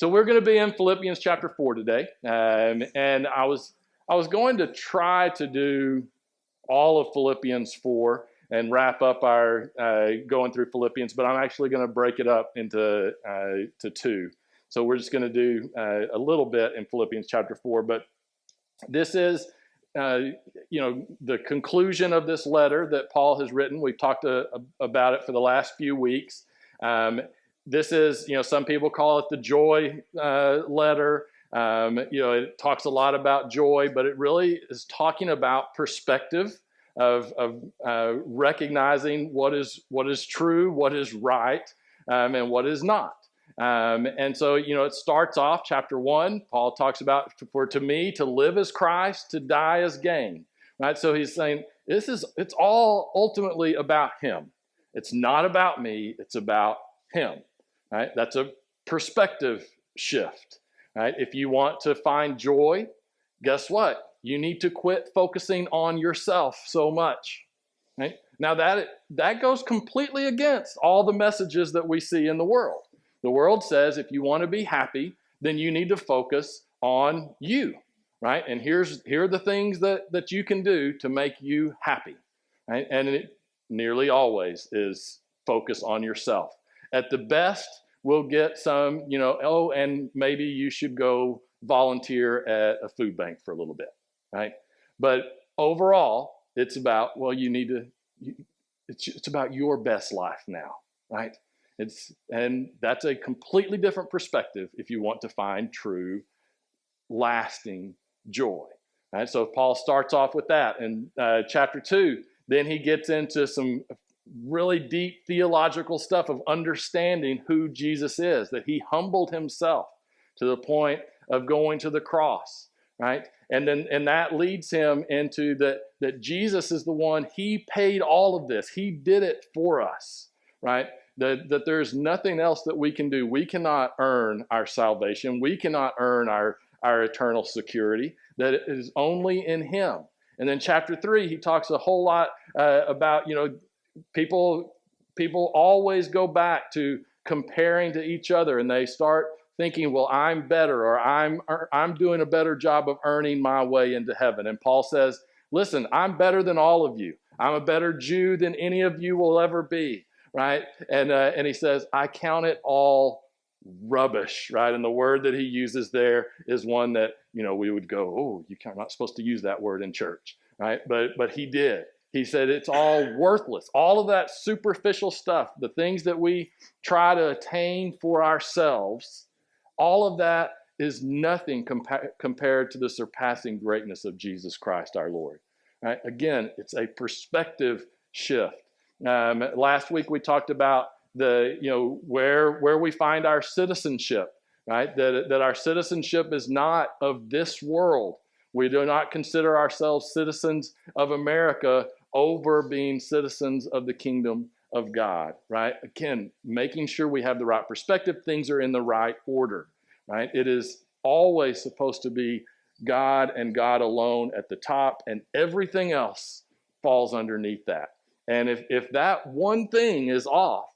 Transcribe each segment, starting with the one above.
So we're going to be in Philippians chapter 4 today. And I was going to try to do all of Philippians 4 and wrap up our going through Philippians, but I'm actually going to break it up into to 2. So we're just going to do a little bit in Philippians chapter 4, but this is the conclusion of this letter that Paul has written. We've talked about it for the last few weeks. This is, some people call it the joy letter. It talks a lot about joy, but it really is talking about perspective of recognizing what is true, what is right, and what is not. And so, it starts off chapter 1. Paul talks about, for to me, to live as Christ, to die as gain. Right? So he's saying it's all ultimately about him. It's not about me. It's about him. Right? That's a perspective shift. Right? If you want to find joy, guess what? You need to quit focusing on yourself so much. Right? Now that goes completely against all the messages that we see in the world. The world says if you want to be happy, then you need to focus on you, right? And here are the things that you can do to make you happy, right? And it nearly always is focus on yourself. At the best, we'll get some, and maybe you should go volunteer at a food bank for a little bit, right? But overall, it's about, it's about your best life now, right? And that's a completely different perspective if you want to find true, lasting joy. Right? So Paul starts off with that in chapter 2. Then he gets into some really deep theological stuff of understanding who Jesus is, that he humbled himself to the point of going to the cross. Right? And that leads him into that Jesus is the one, he paid all of this. He did it for us. Right? That there's nothing else that we can do. We cannot earn our salvation. We cannot earn our eternal security. That it is only in him. And then chapter 3, he talks a whole lot about, people always go back to comparing to each other, and they start thinking, well, I'm better, or I'm doing a better job of earning my way into heaven. And Paul says, listen, I'm better than all of you. I'm a better Jew than any of you will ever be. Right? And he says, I count it all rubbish, right? And the word that he uses there is one that, we would go, oh, you're not supposed to use that word in church, right? But he did. He said it's all worthless. All of that superficial stuff, the things that we try to attain for ourselves, all of that is nothing compared to the surpassing greatness of Jesus Christ our Lord. Right? Again, it's a perspective shift. Last week we talked about where we find our citizenship, right? That our citizenship is not of this world. We do not consider ourselves citizens of America over being citizens of the kingdom of God, right? Again, making sure we have the right perspective, things are in the right order, right? It is always supposed to be God and God alone at the top, and everything else falls underneath that. And if that one thing is off,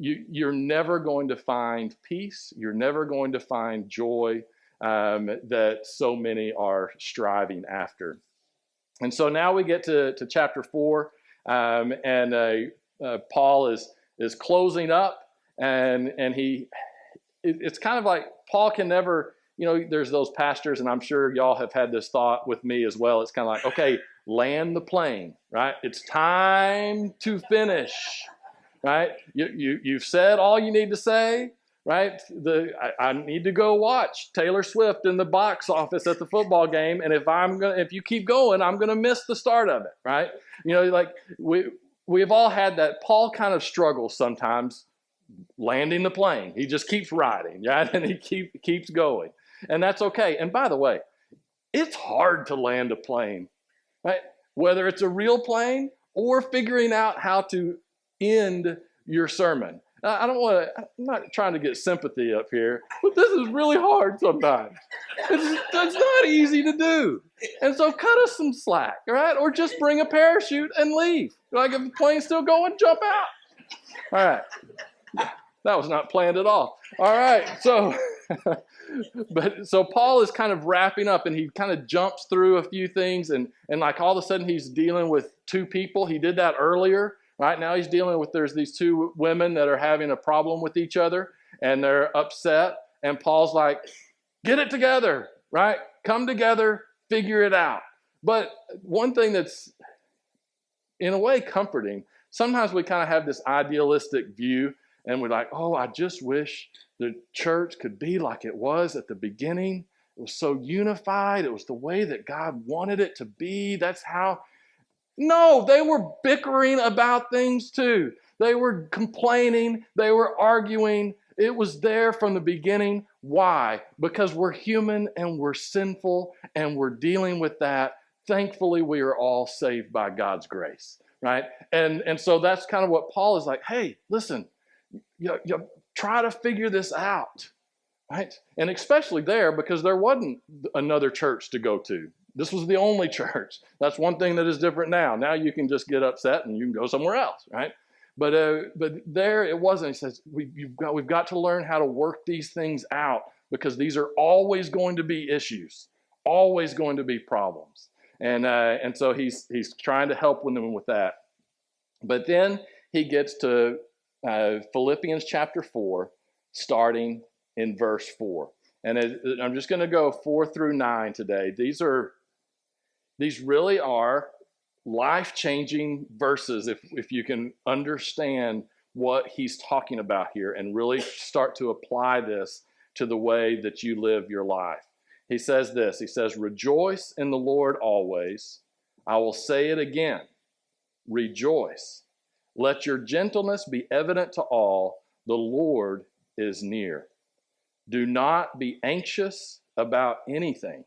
you're never going to find peace. You're never going to find joy that so many are striving after. And so now we get to chapter 4, and Paul is closing up, and it's kind of like Paul can never, there's those pastors, and I'm sure y'all have had this thought with me as well. It's kind of like, okay, land the plane, right? It's time to finish, right? You've said all you need to say, right? I need to go watch Taylor Swift in the box office at the football game, and if you keep going, I'm gonna miss the start of it, right? Like we've all had that. Paul kind of struggles sometimes landing the plane. He just keeps riding, right? And he keeps going, and that's okay. And by the way, it's hard to land a plane. Right? Whether it's a real plane or figuring out how to end your sermon. I'm not trying to get sympathy up here, but this is really hard sometimes. It's not easy to do. And so cut us some slack, right? Or just bring a parachute and leave. Like if the plane's still going, jump out. All right. That was not planned at all. All right. So But so Paul is kind of wrapping up, and he kind of jumps through a few things, and like all of a sudden he's dealing with two people. He did that earlier. Right now he's dealing with, there's these two women that are having a problem with each other, and they're upset. And Paul's like, get it together, right? Come together, figure it out. But one thing that's in a way comforting, sometimes we kind of have this idealistic view, and we're like, oh, I just wish the church could be like it was at the beginning. It was so unified. It was the way that God wanted it to be. That's how. No, they were bickering about things too. They were complaining. They were arguing. It was there from the beginning. Why? Because we're human and we're sinful and we're dealing with that. Thankfully, we are all saved by God's grace, right? And so that's kind of what Paul is like, hey, listen, you try to figure this out, right? And especially there, because there wasn't another church to go to. This was the only church. That's one thing that is different now. Now you can just get upset and you can go somewhere else, right? But there it wasn't. He says, we've got to learn how to work these things out, because these are always going to be issues, always going to be problems. And so he's trying to help them with that. But then he gets to Philippians chapter 4, starting in verse 4. And I'm just going to go 4 through 9 today. These really are life-changing verses if you can understand what he's talking about here and really start to apply this to the way that you live your life. He says this, he says, rejoice in the Lord always. I will say it again, rejoice. Let your gentleness be evident to all. The Lord is near. Do not be anxious about anything,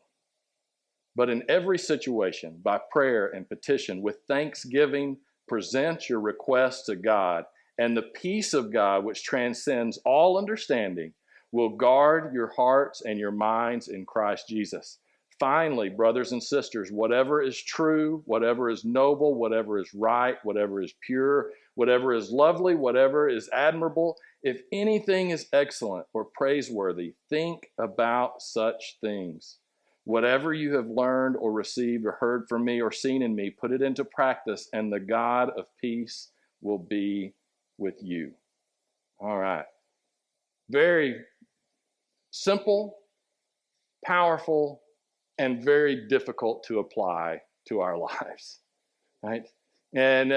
but in every situation, by prayer and petition, with thanksgiving, present your requests to God, and the peace of God, which transcends all understanding, will guard your hearts and your minds in Christ Jesus. Finally, brothers and sisters, whatever is true, whatever is noble, whatever is right, whatever is pure, whatever is lovely, whatever is admirable, if anything is excellent or praiseworthy, think about such things. Whatever you have learned or received or heard from me or seen in me, put it into practice, and the God of peace will be with you. All right. Very simple, powerful, and very difficult to apply to our lives, right? And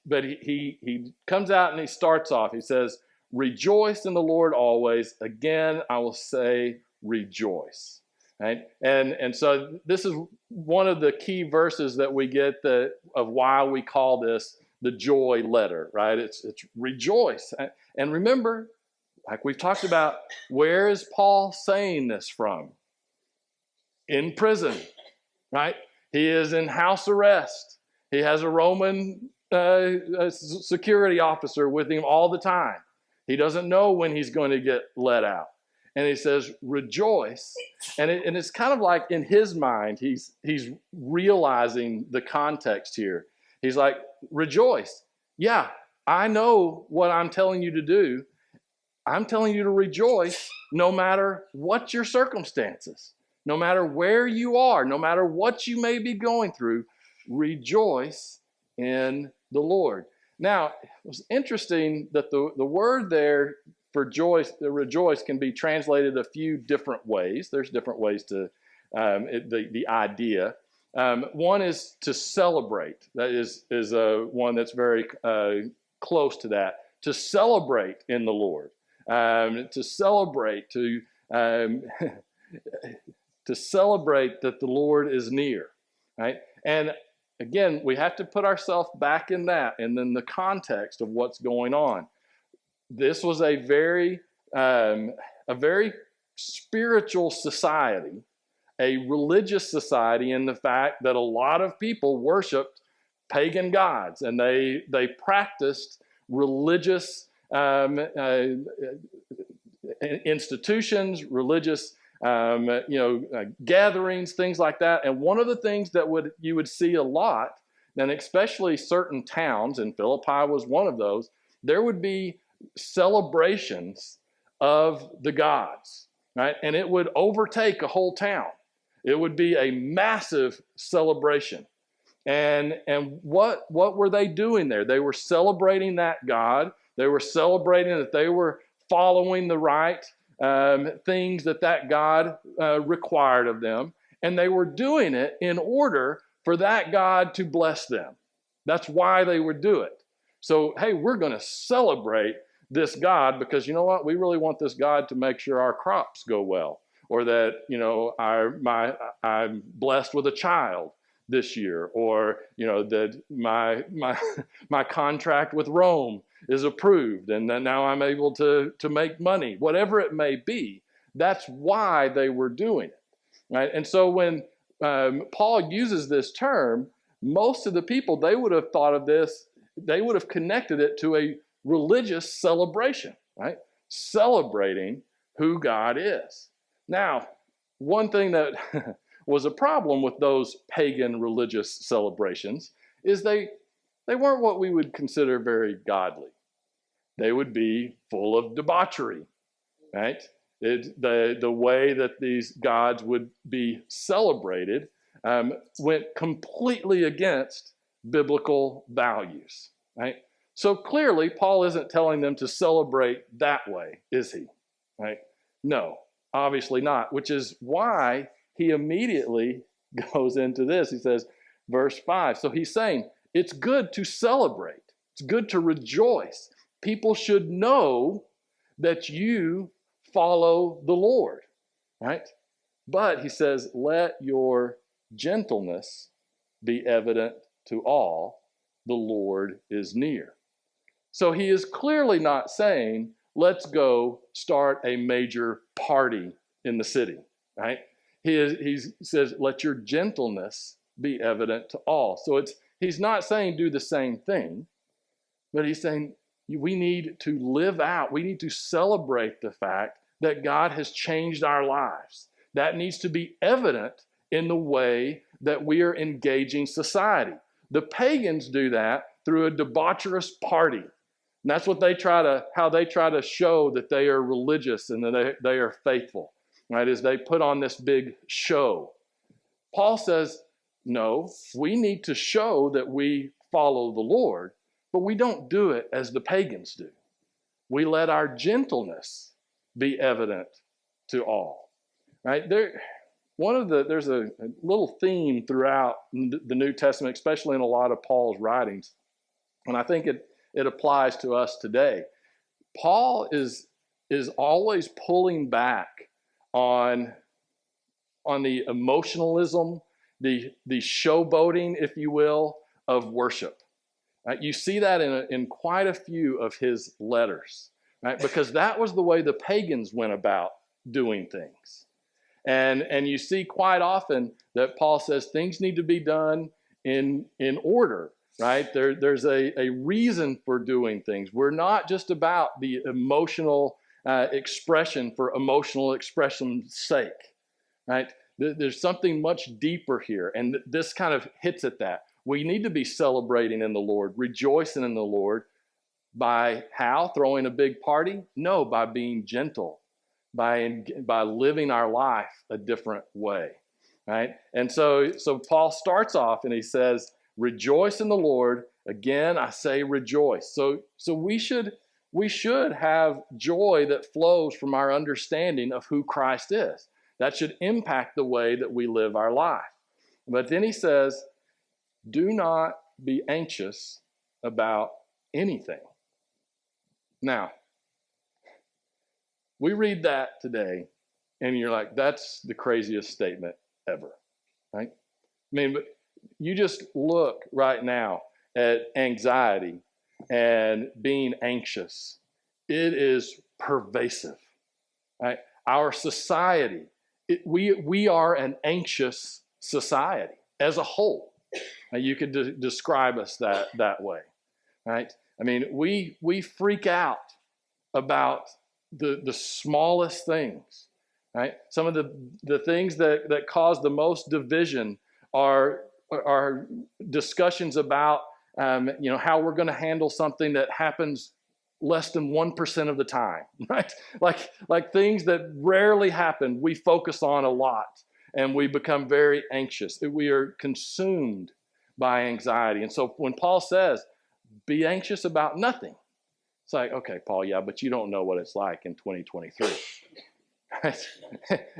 but he comes out and he starts off. He says, rejoice in the Lord always. Again, I will say rejoice. Right? And so this is one of the key verses that we get of why we call this the joy letter, right? It's rejoice. And remember, like we've talked about, where is Paul saying this from? In prison, right? He is in house arrest. He has a Roman security officer with him all the time. He doesn't know when he's going to get let out. And he says, rejoice. And it's kind of like in his mind, he's realizing the context here. He's like, rejoice. Yeah, I know what I'm telling you to do. I'm telling you to rejoice no matter what your circumstances, no matter where you are, no matter what you may be going through, rejoice in the Lord. Now, it was interesting that the word there for rejoice can be translated a few different ways. There's different ways to the idea. One is to celebrate. That is one that's very close to that. To celebrate in the Lord. To celebrate, to celebrate that the Lord is near, right? And again, we have to put ourselves back in that and then the context of what's going on. This was a very spiritual society, a religious society in the fact that a lot of people worshiped pagan gods and they practiced religious institutions, religious gatherings, things like that. And one of the things that you would see a lot, and especially certain towns, and Philippi was one of those, there would be celebrations of the gods. right? And it would overtake a whole town. It would be a massive celebration. And what were they doing there? They were celebrating that God. They were celebrating that they were following the right things that God required of them. And they were doing it in order for that God to bless them. That's why they would do it. So, hey, we're going to celebrate this God because you know what? We really want this God to make sure our crops go well, or that, you know, I'm blessed with a child this year, or, you know, that my contract with Rome is approved and then now I'm able to make money, whatever it may be. That's why they were doing it, right? And so when Paul uses this term, most of the people, they would have thought of this, they would have connected it to a religious celebration, right? Celebrating who God is. Now, one thing that was a problem with those pagan religious celebrations is they weren't what we would consider very godly. They would be full of debauchery, right? The way that these gods would be celebrated went completely against biblical values, right? So clearly, Paul isn't telling them to celebrate that way, is he? Right? No, obviously not, which is why he immediately goes into this. He says, verse 5, so he's saying, it's good to celebrate. It's good to rejoice. People should know that you follow the Lord, right? But he says, let your gentleness be evident to all. The Lord is near. So he is clearly not saying, let's go start a major party in the city, right? He says, let your gentleness be evident to all. So he's not saying do the same thing, but he's saying we need to live out, we need to celebrate the fact that God has changed our lives. That needs to be evident in the way that we are engaging society. The pagans do that through a debaucherous party. And that's what how they try to show that they are religious and that they are faithful, right? Is they put on this big show. Paul says, no, we need to show that we follow the Lord, but we don't do it as the pagans do. We let our gentleness be evident to all, right? There's a little theme throughout the New Testament, especially in a lot of Paul's writings, and I think it applies to us today. Paul is always pulling back on the emotionalism, the showboating, if you will, of worship. Right? You see that in quite a few of his letters, right? Because that was the way the pagans went about doing things. And you see quite often that Paul says things need to be done in order, right? There's a reason for doing things. We're not just about the emotional expression for emotional expression's sake, right? There's something much deeper here, and this kind of hits at that. We need to be celebrating in the Lord, rejoicing in the Lord. By how? Throwing a big party? No, by being gentle, by living our life a different way, right? And so Paul starts off and he says, rejoice in the Lord. Again, I say rejoice. So we should have joy that flows from our understanding of who Christ is. That should impact the way that we live our life. But then he says, do not be anxious about anything. Now, we read that today, and you're like, that's the craziest statement ever, right? I mean, but you just look right now at anxiety and being anxious. It is pervasive, right? Our society, we are an anxious society as a whole. Now, you could describe us that way, right? I mean, we freak out about the smallest things, right? Some of the things that cause the most division are discussions about how we're going to handle something that happens less than 1% of the time, right? Like things that rarely happen, we focus on a lot, and we become very anxious. We are consumed by anxiety. And so when Paul says, be anxious about nothing, it's like, okay, Paul, yeah, but you don't know what it's like in 2023. Right?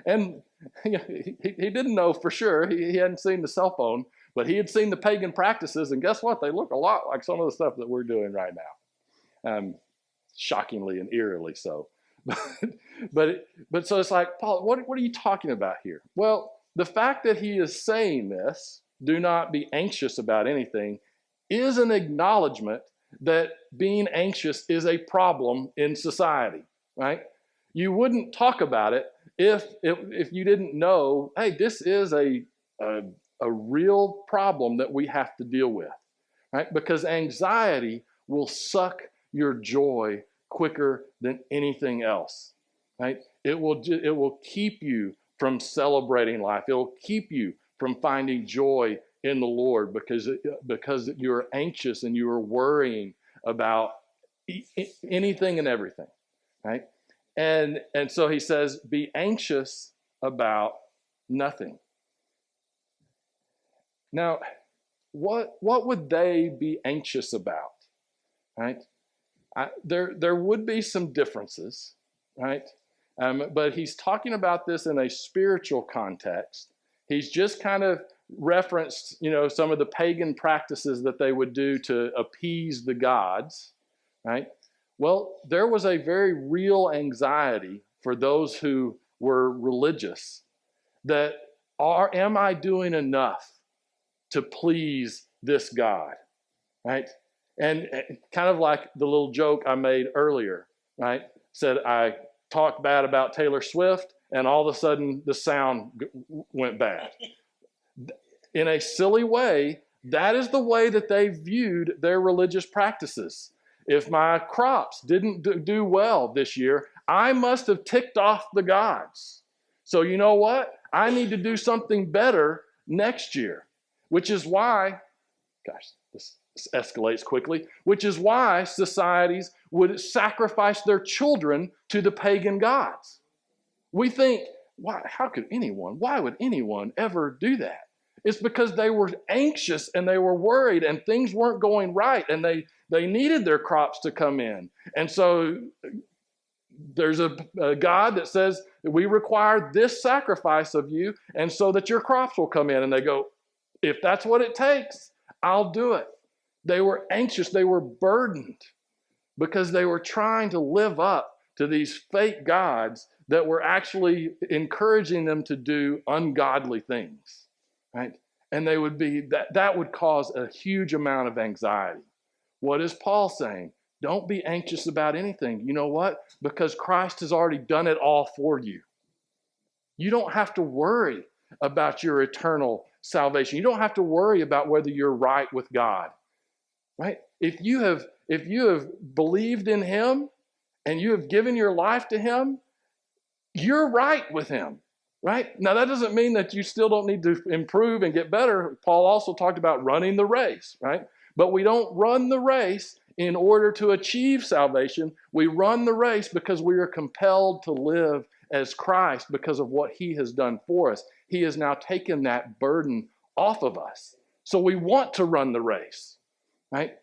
And he didn't know for sure. He hadn't seen the cell phone, but he had seen the pagan practices, and guess what? They look a lot like some of the stuff that we're doing right now. Shockingly and eerily so. But so it's like, Paul, what are you talking about here? Well, the fact that he is saying this, do not be anxious about anything, is an acknowledgement that being anxious is a problem in society, right? You wouldn't talk about it if you didn't know, hey, this is a real problem that we have to deal with, right? Because anxiety will suck your joy quicker than anything else, right? It will keep you from celebrating life. It will keep you from finding joy in the Lord because you're anxious and you are worrying about anything and everything, right? And so he says, be anxious about nothing. Now, what would they be anxious about, right? There would be some differences, right? But he's talking about this in a spiritual context. He's just kind of referenced, some of the pagan practices that they would do to appease the gods, right? Well, there was a very real anxiety for those who were religious that am I doing enough to please this God, right? And kind of like the little joke I made earlier, right? Said I talked bad about Taylor Swift, and all of a sudden the sound went bad. In a silly way, that is the way that they viewed their religious practices. If my crops didn't do well this year, I must have ticked off the gods. So you know what? I need to do something better next year, which is why, this escalates quickly, which is why societies would sacrifice their children to the pagan gods. We think, why would anyone ever do that? It's because they were anxious and they were worried and things weren't going right and they needed their crops to come in. And so there's a God that says, we require this sacrifice of you and so that your crops will come in. And they go, if that's what it takes, I'll do it. They were anxious. They were burdened because they were trying to live up to these fake gods that were actually encouraging them to do ungodly things, right? And they would be that would cause a huge amount of anxiety. What is Paul saying? Don't be anxious about anything. You know what? Because Christ has already done it all for you. You don't have to worry about your eternal salvation. You don't have to worry about whether you're right with God, right? If you have believed in Him and you have given your life to Him, you're right with Him, right? Now, that doesn't mean that you still don't need to improve and get better. Paul also talked about running the race, right? But we don't run the race in order to achieve salvation. We run the race because we are compelled to live as Christ because of what He has done for us. He has now taken that burden off of us. So we want to run the race, right?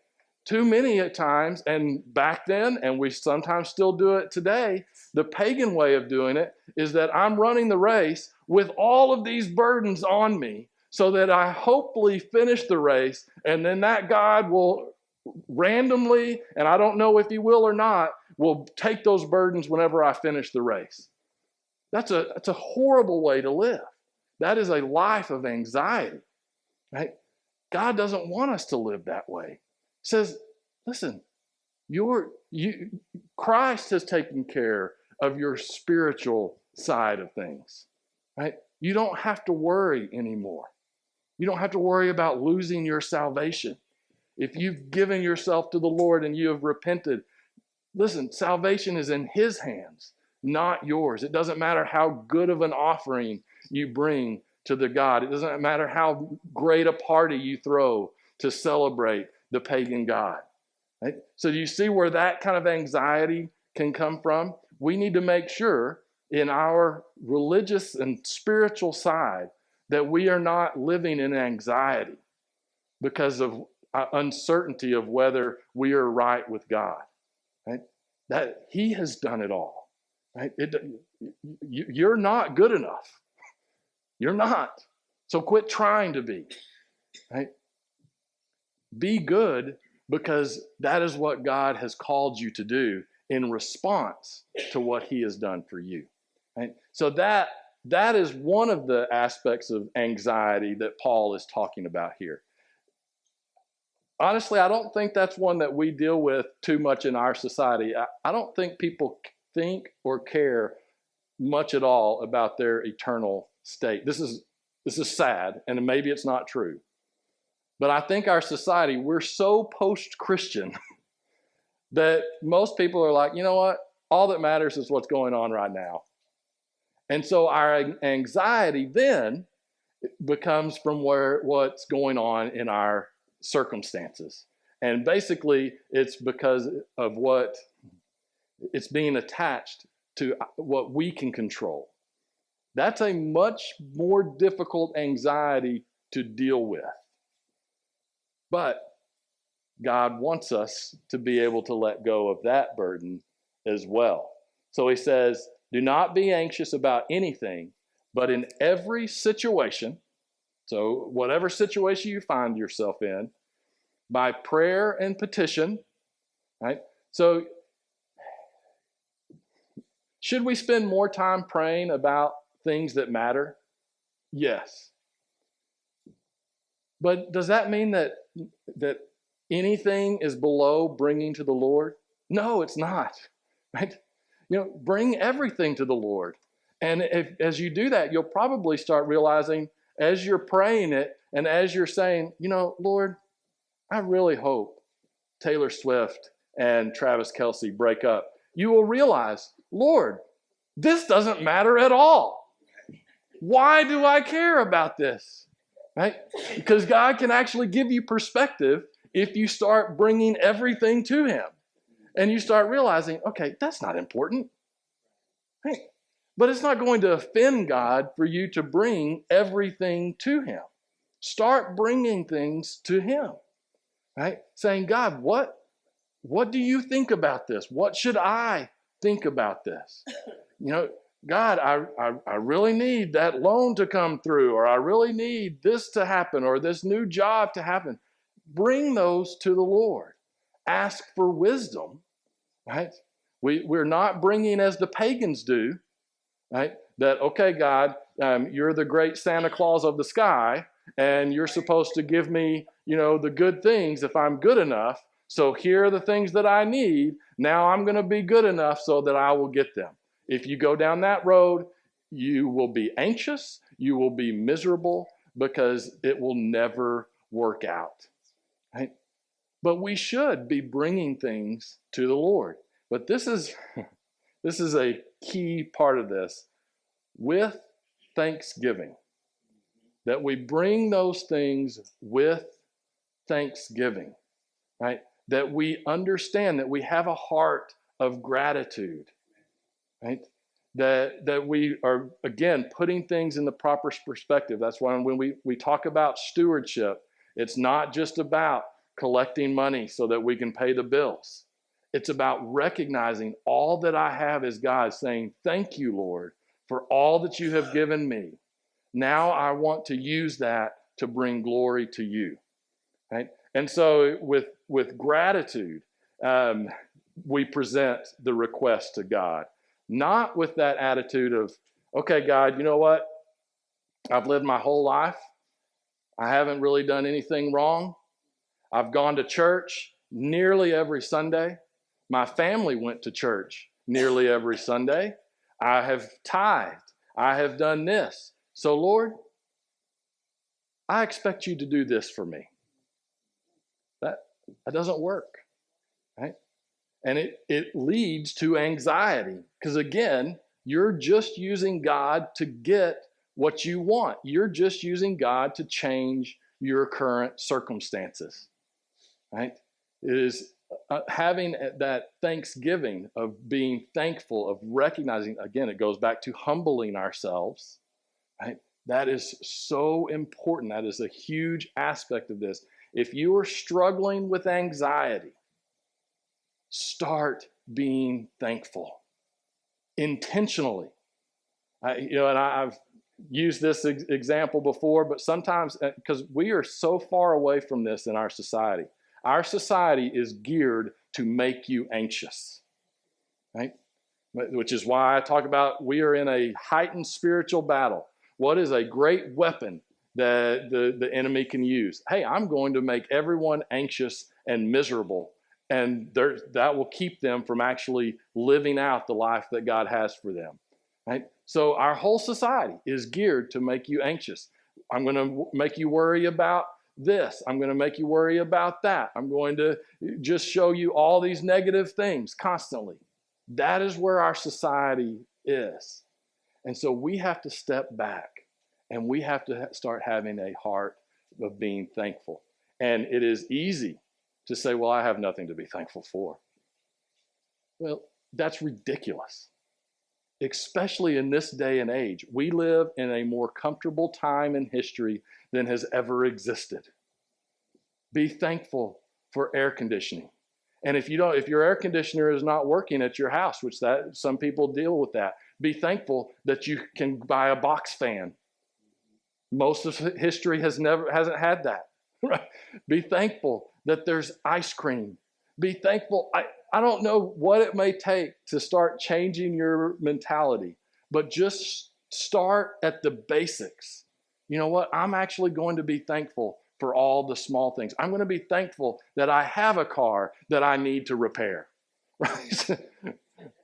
Too many at times, and back then, and we sometimes still do it today, the pagan way of doing it is that I'm running the race with all of these burdens on me so that I hopefully finish the race, and then that God will randomly, and I don't know if He will or not, will take those burdens whenever I finish the race. That's a horrible way to live. That is a life of anxiety, right? God doesn't want us to live that way. He says, listen, Christ has taken care of your spiritual side of things, right? You don't have to worry anymore. You don't have to worry about losing your salvation. If you've given yourself to the Lord and you have repented, listen, salvation is in His hands, not yours. It doesn't matter how good of an offering you bring to the God. It doesn't matter how great a party you throw to celebrate the pagan God. Right? So do you see where that kind of anxiety can come from? We need to make sure in our religious and spiritual side that we are not living in anxiety because of uncertainty of whether we are right with God. Right? That He has done it all. Right? You're not good enough. You're not. So quit trying to be. Right? Be good because that is what God has called you to do in response to what He has done for you. Right? So that is one of the aspects of anxiety that Paul is talking about here. Honestly, I don't think that's one that we deal with too much in our society. I don't think people think or care much at all about their eternal state. This is sad, and maybe it's not true. But I think our society, we're so post-Christian that most people are like, you know what? All that matters is what's going on right now. And so our anxiety then becomes from what's going on in our circumstances. And basically, it's because of what it's being attached to what we can control. That's a much more difficult anxiety to deal with. But God wants us to be able to let go of that burden as well. So he says, do not be anxious about anything, but in every situation, so whatever situation you find yourself in, by prayer and petition, right? So should we spend more time praying about things that matter? Yes. But does that mean that anything is below bringing to the Lord? No, it's not. Right? Bring everything to the Lord. And as you do that, you'll probably start realizing as you're praying it and as you're saying, Lord, I really hope Taylor Swift and Travis Kelce break up. You will realize, Lord, this doesn't matter at all. Why do I care about this? Right? Because God can actually give you perspective if you start bringing everything to Him. And you start realizing, okay, that's not important. Right? But it's not going to offend God for you to bring everything to Him. Start bringing things to Him. Right? Saying, God, what do you think about this? What should I think about this? God, I really need that loan to come through, or I really need this to happen, or this new job to happen. Bring those to the Lord. Ask for wisdom, right? We're not bringing as the pagans do, right? That, okay, God, you're the great Santa Claus of the sky, and you're supposed to give me, the good things if I'm good enough. So here are the things that I need. Now I'm going to be good enough so that I will get them. If you go down that road, you will be anxious, you will be miserable, because it will never work out. Right? But we should be bringing things to the Lord. But this is a key part of this, with thanksgiving. That we bring those things with thanksgiving. Right? That we understand that we have a heart of gratitude. Right? That we are, again, putting things in the proper perspective. That's why when we talk about stewardship, it's not just about collecting money so that we can pay the bills. It's about recognizing all that I have is God, saying, thank you, Lord, for all that you have given me. Now I want to use that to bring glory to you. Right? And so with gratitude, we present the request to God. Not with that attitude of, okay, God, you know what? I've lived my whole life. I haven't really done anything wrong. I've gone to church nearly every Sunday. My family went to church nearly every Sunday. I have tithed. I have done this. So, Lord, I expect you to do this for me. That doesn't work, right? And it leads to anxiety because, again, you're just using God to get what you want. You're just using God to change your current circumstances, right? It is having that thanksgiving of being thankful, of recognizing, again, it goes back to humbling ourselves, right? That is so important. That is a huge aspect of this. If you are struggling with anxiety, start being thankful intentionally. I've used this example before, but sometimes, because we are so far away from this in our society is geared to make you anxious, right? Which is why I talk about we are in a heightened spiritual battle. What is a great weapon that the enemy can use? Hey, I'm going to make everyone anxious and miserable, and that will keep them from actually living out the life that God has for them, right? So our whole society is geared to make you anxious. I'm going to make you worry about this. I'm going to make you worry about that. I'm going to just show you all these negative things constantly. That is where our society is. And so we have to step back and we have to start having a heart of being thankful. And it is easy to say, well, I have nothing to be thankful for. Well, that's ridiculous. Especially in this day and age, we live in a more comfortable time in history than has ever existed. Be thankful for air conditioning. And if your air conditioner is not working at your house, which some people deal with that, be thankful that you can buy a box fan. Most of history hasn't had that. Right? Be thankful that there's ice cream. Be thankful. I don't know what it may take to start changing your mentality, but just start at the basics. You know what? I'm actually going to be thankful for all the small things. I'm going to be thankful that I have a car that I need to repair. Right?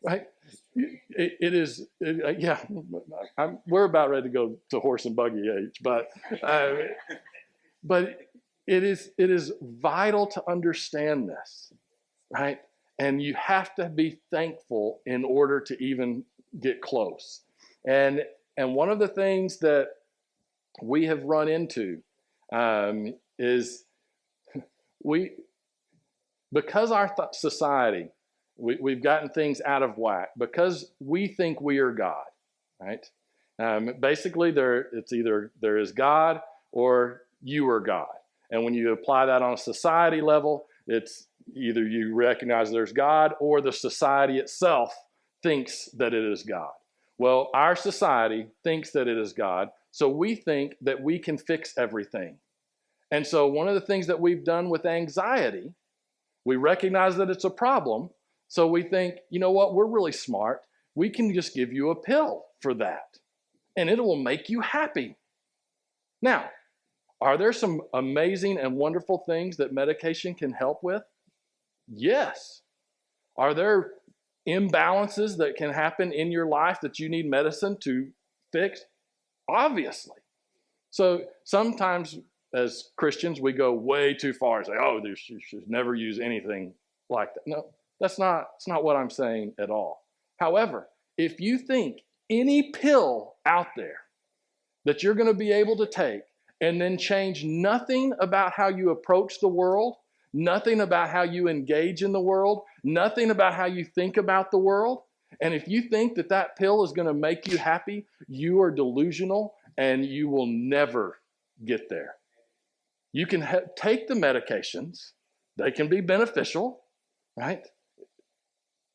Right? We're about ready to go to horse and buggy age, but it is vital to understand this, right? And you have to be thankful in order to even get close. And one of the things that we have run into is because our society, we've gotten things out of whack because we think we are God, right? Basically, it's either there is God or you are God. And when you apply that on a society level, it's either you recognize there's God or the society itself thinks that it is God. Well, our society thinks that it is God, so we think that we can fix everything. And so one of the things that we've done with anxiety, we recognize that it's a problem, so we think, you know what, we're really smart. We can just give you a pill for that, and it will make you happy. Now, are there some amazing and wonderful things that medication can help with? Yes. Are there imbalances that can happen in your life that you need medicine to fix? Obviously. So sometimes as Christians, we go way too far and say, oh, you should never use anything like that. No, that's not what I'm saying at all. However, if you think any pill out there that you're going to be able to take and then change nothing about how you approach the world, nothing about how you engage in the world, nothing about how you think about the world, and if you think that that pill is going to make you happy, you are delusional and you will never get there. You can take the medications. They can be beneficial, right?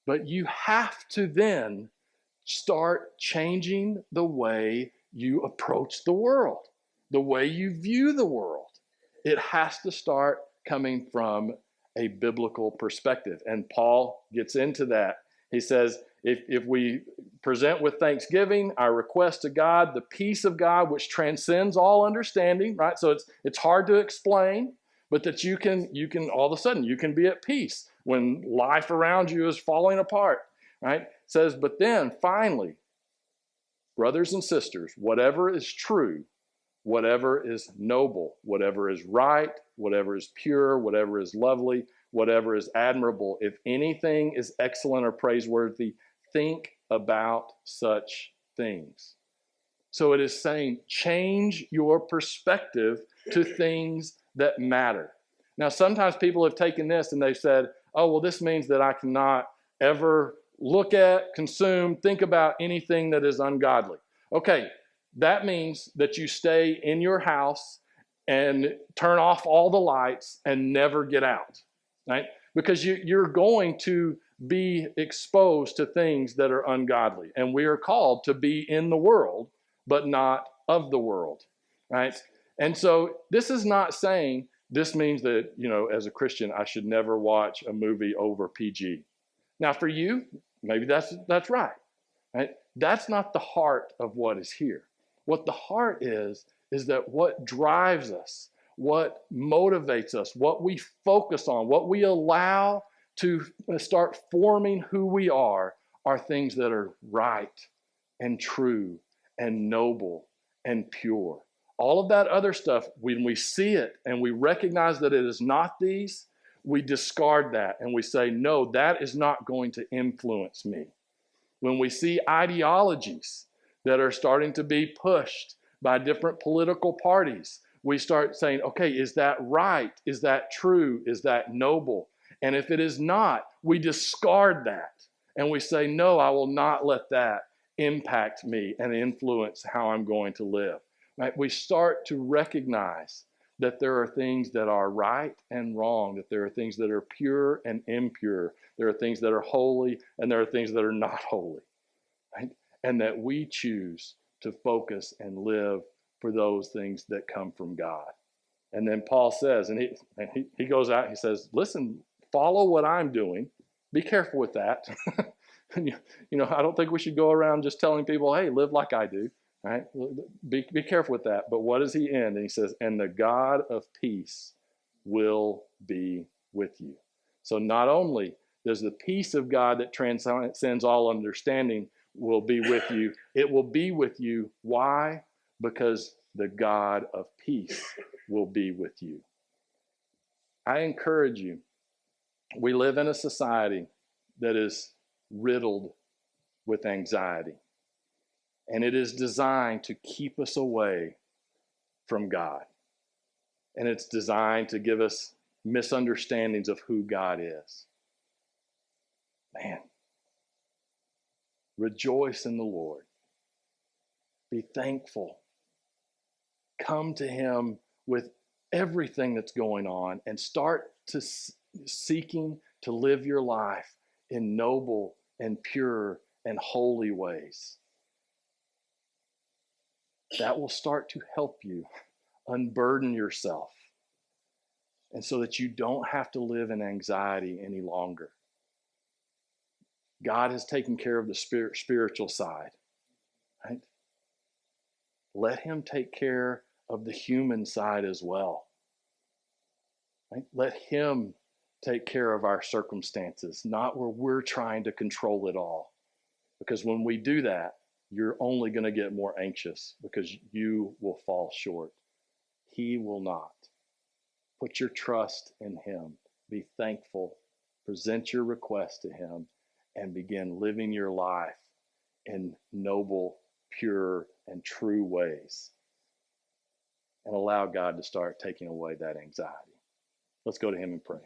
But you have to then start changing the way you approach the world, the way you view the world. It has to start coming from a biblical perspective. And Paul gets into that. He says, if we present with thanksgiving our request to God, the peace of God, which transcends all understanding, right? So it's hard to explain, but that you can all of a sudden, you can be at peace when life around you is falling apart, right? It says, but then finally, brothers and sisters, whatever is true, whatever is noble, whatever is right, whatever is pure, whatever is lovely, whatever is admirable, if anything is excellent or praiseworthy, think about such things. So it is saying, change your perspective to things that matter. Now, sometimes people have taken this and they've said, Oh, well, this means that I cannot ever look at, consume, think about anything that is ungodly. Okay, that means that you stay in your house and turn off all the lights and never get out, right? Because you're going to be exposed to things that are ungodly. And we are called to be in the world, but not of the world, right? And so this is not saying this means that, as a Christian, I should never watch a movie over PG. Now, for you, maybe that's right, right? That's not the heart of what is here. What the heart is that what drives us, what motivates us, what we focus on, what we allow to start forming who we are things that are right and true and noble and pure. All of that other stuff, when we see it and we recognize that it is not these, we discard that and we say, no, that is not going to influence me. When we see ideologies that are starting to be pushed by different political parties, we start saying, okay, is that right? Is that true? Is that noble? And if it is not, we discard that and we say, no, I will not let that impact me and influence how I'm going to live. Right? We start to recognize that there are things that are right and wrong, that there are things that are pure and impure, there are things that are holy and there are things that are not holy, right? And that we choose to focus and live for those things that come from God. And then Paul says, and he goes out and he says, listen, follow what I'm doing. Be careful with that. I don't think we should go around just telling people, hey, live like I do. Right? Be careful with that. But what does he end? And he says, and the God of peace will be with you. So not only does the peace of God that transcends all understanding will be with you, it will be with you. Why? Because the God of peace will be with you. I encourage you. We live in a society that is riddled with anxiety. And it is designed to keep us away from God. And it's designed to give us misunderstandings of who God is. Man, rejoice in the Lord. Be thankful. Come to Him with everything that's going on and start to seeking to live your life in noble and pure and holy ways. That will start to help you unburden yourself, and so that you don't have to live in anxiety any longer. God has taken care of the spiritual side, right? Let Him take care of the human side as well. Right? Let Him take care of our circumstances, not where we're trying to control it all. Because when we do that, you're only going to get more anxious because you will fall short. He will not. Put your trust in Him. Be thankful. Present your request to Him and begin living your life in noble, pure, and true ways. And allow God to start taking away that anxiety. Let's go to Him and pray.